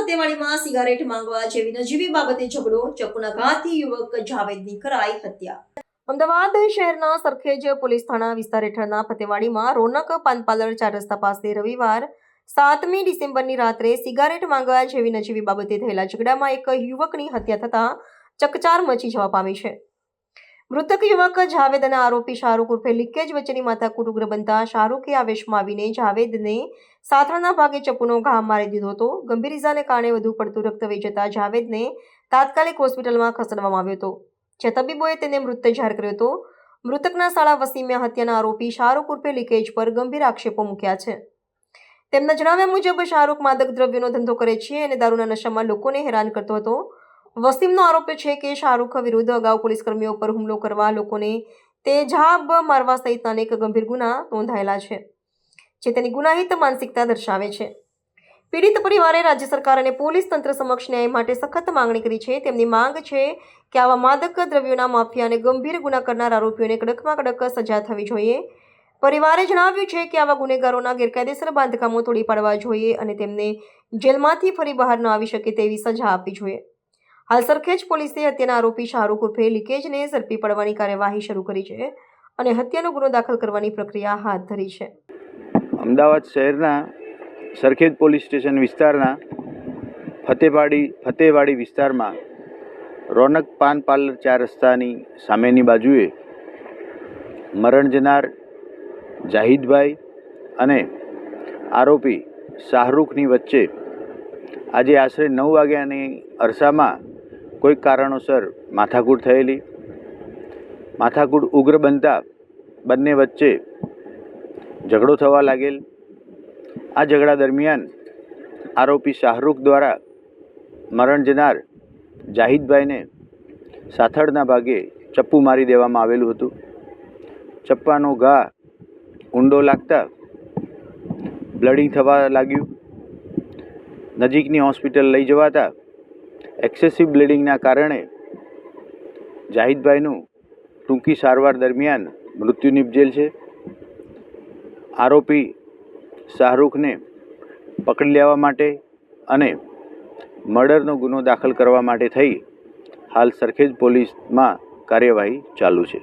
ફતેવાડીમાં cigarette માંગવા જેવી નજીવી બાબતે ઝઘડો, ચપ્પુના ઘાથી યુવક જાવેદની કરાઈ હત્યા। અમદાવાદ શહેરના સરખેજ પોલીસ થાણા વિસ્તાર હેઠળના ફતેવાડીમાં રોનક પાન પાર્લર 4 રસ્તા પાસે રવિવાર 7મી ડિસેમ્બરની રાત્રે સિગારેટ માંગવા જેવી નજીવી બાબતે થયેલા ઝઘડામાં એક યુવકની હત્યા થતાં ચકચાર મચી જવા પામી છે। મૃતક યુવક જાવેદ અને આરોપી શાહરૂખ ઉર્ફે લીકેજ વચ્ચેની માથાકૂટ ઉગ્ર બનતા શાહરૂખે આવેશમાં આવીને જાવેદને સાથળના ભાગે ચપ્પુનો ઘા મારી દીધો હતો। ગંભીર ઇજાને કારણે વધુ પડતું રક્ત વહી જતા જાવેદને તાત્કાલિક હોસ્પિટલમાં ખસેડવામાં આવ્યો હતો, જે તબીબોએ તેને મૃત જાહેર કર્યો હતો। મૃતકના સાળા વસીમે હત્યાના આરોપી શાહરૂખ ઉર્ફે લીકેજ પર ગંભીર આક્ષેપો મૂક્યા છે। તેમના જણાવ્યા મુજબ શાહરૂખ માદક દ્રવ્યોનો ધંધો કરે છે અને દારૂના નશામાં લોકોને હેરાન કરતો હતો। વસીમનો આરોપ છે કે શાહરૂખ વિરુદ્ધ અગાઉ પોલીસ કર્મીઓ પર હુમલો કરવા, લોકોને તેજાબ મારવા સહિતના અનેક ગંભીર ગુના નોંધાયેલા છે, જે તેની ગુનાહિત માનસિકતા દર્શાવે છે। પીડિત પરિવારે રાજ્ય સરકાર અને પોલીસ તંત્ર સમક્ષ ન્યાય માટે સખત માંગણી કરી છે। તેમની માંગ છે કે આવા માદક દ્રવ્યોના માફિયા અને ગંભીર ગુના કરનાર આરોપીઓને કડકમાં કડક સજા થવી જોઈએ। પરિવારે જણાવ્યું છે કે આવા ગુનેગારોના ગેરકાયદેસર બાંધકામો તોડી પાડવા જોઈએ અને તેમને જેલમાંથી ફરી બહાર ન આવી શકે તેવી સજા આપવી જોઈએ। હાલ સરખેજ પોલીસે હત્યાના આરોપી શાહરૂખ ઉર્ફે લીકેજને ઝડપી પાડવાની કાર્યવાહી શરૂ કરી છે અને હત્યાનો ગુનો દાખલ કરવાની પ્રક્રિયા હાથ ધરી છે। અમદાવાદ શહેરના સરખેજ પોલીસ સ્ટેશન વિસ્તારના ફતેવાડી વિસ્તારમાં રોનક પાન પાર્લર 4 રસ્તાની સામેની બાજુએ મરણ જનાર જાહિદભાઈ અને આરોપી શાહરૂખની વચ્ચે આજે આશરે 9 વાગ્યાની અરસામાં કોઈક કારણોસર માથાકૂટ થયેલી। માથાકૂટ ઉગ્ર બનતા બંને વચ્ચે ઝઘડો થવા લાગેલ। આ ઝઘડા દરમિયાન આરોપી શાહરૂખ દ્વારા મરણ જનાર જાહિદભાઈને સાથળના ભાગે ચપ્પુ મારી દેવામાં આવેલું હતું। ચપ્પાનો ઘા ઊંડો લાગતા બ્લીડિંગ થવા લાગ્યું। નજીકની હોસ્પિટલ લઈ જવાતા એક્સેસિવ બ્લીડિંગના કારણે જાહિદભાઈનું ટૂંકી સારવાર દરમિયાન મૃત્યુ નિપજેલ છે। આરોપી શાહરૂખને પકડી લેવા માટે અને મર્ડરનો ગુનો દાખલ કરવા માટે થઈ હાલ સરખેજ પોલીસમાં કાર્યવાહી ચાલુ છે।